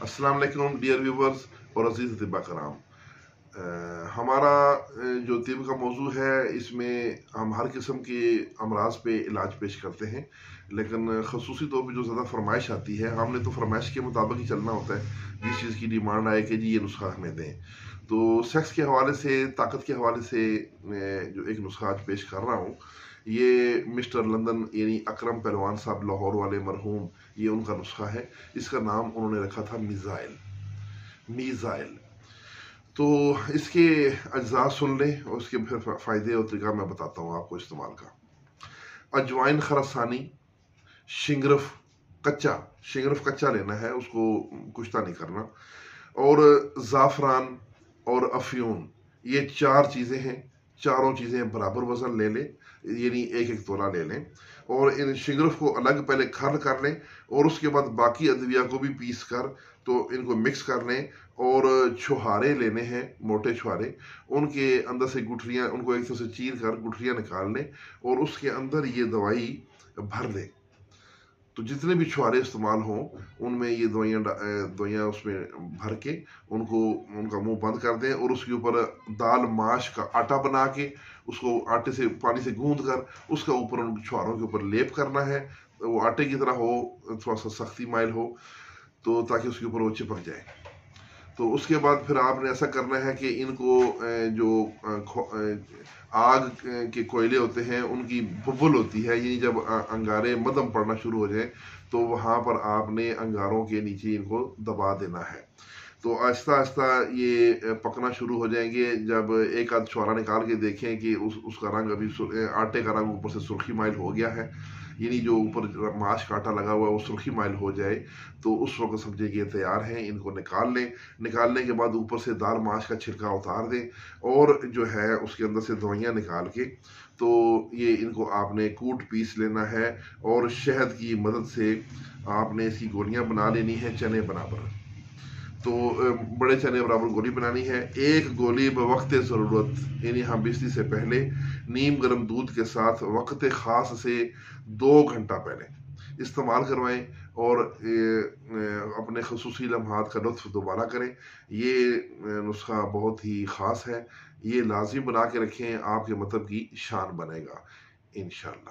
अस्सलाम वालेकुम dear viewers और अजीज़ तिब्बा कराम। हमारा जो तिब का मौजू है, इसमें हम हर किस्म के अमराज पे इलाज पेश करते हैं, लेकिन खसूसी तौर पे जो ज़्यादा फरमाइश आती है, हमने तो फरमाइश के मुताबिक ही चलना होता है। जिस चीज़ की डिमांड आए कि जी ये नुस्खा हमें दें, तो सेक्स के हवाले से, ताकत के हवाले से जो एक नुस्खा आज पेश कर रहा हूँ, ये मिस्टर लंदन यानी अकरम पहलवान साहब लाहौर वाले मरहूम, ये उनका नुस्खा है। इसका नाम उन्होंने रखा था मीज़ाइल। मीज़ाइल। तो इसके अज्जा सुन लें और उसके फिर फ़ायदे और तरीका मैं बताता हूँ आपको इस्तेमाल का। अजवाइन खरसानी, शिंगरफ कच्चा, शिंगरफ कच्चा लेना है, उसको कुश्ता नहीं करना, और ज़ाफ़रान और अफ़यून, ये 4 चीज़ें हैं। चारों चीज़ें बराबर वज़न ले लें, यानी एक एक तोला ले लें, और इन शिंगरफ को अलग पहले खर्ल कर लें, और उसके बाद बाकी अदविया को भी पीस कर तो इनको मिक्स कर लें। और छुहारे लेने हैं, मोटे छुहारे, उनके अंदर से गुठलियाँ, उनको एक तरह से चीर कर गुठलियाँ निकाल लें और उसके अंदर ये दवाई भर दें। तो जितने भी छुहारे इस्तेमाल हों, उनमें ये दवाइयाँ उसमें भर के उनको, उनका मुंह बंद कर दें, और उसके ऊपर दाल माश का आटा बना के उसको आटे से, पानी से गूंद कर उसका ऊपर उन छुहारों के ऊपर लेप करना है। वो आटे की तरह हो, थोड़ा सा सख्ती माइल हो, तो ताकि उसके ऊपर वो चिपक जाए। तो उसके बाद फिर आपने ऐसा करना है कि इनको जो आग के कोयले होते हैं, उनकी बुलबुल होती है, ये जब अंगारे मदम पड़ना शुरू हो जाए, तो वहाँ पर आपने अंगारों के नीचे इनको दबा देना है। तो आहिस्ता आहिस्ता ये पकना शुरू हो जाएंगे। जब एक आध छुहारा निकाल के देखें कि उसका रंग अभी आटे का रंग ऊपर से सुर्खी माइल हो गया है, यानी जो ऊपर माश का आटा लगा हुआ है वो सुर्खी माइल हो जाए, तो उस वक्त समझे कि ये तैयार हैं। इनको निकाल लें। निकालने के बाद ऊपर से दाल माश का छिलका उतार दें, और जो है उसके अंदर से दवाइयाँ निकाल के, तो ये इनको आपने कूट पीस लेना है, और शहद की मदद से आपने इसकी गोलियां बना लेनी है, चने बराबर। तो बड़े चने बराबर गोली बनानी है। एक गोली बवक्त ज़रूरत, यानी हम बिस्ती से पहले नीम गर्म दूध के साथ वक्त ख़ास से 2 घंटा पहले इस्तेमाल करवाएं, और अपने खसूसी लम्हात का लुत्फ़ दोबारा करें। ये नुस्खा बहुत ही ख़ास है, ये लाजिम बना के रखें, आपके मतलब की शान बनेगा इंशाअल्लाह।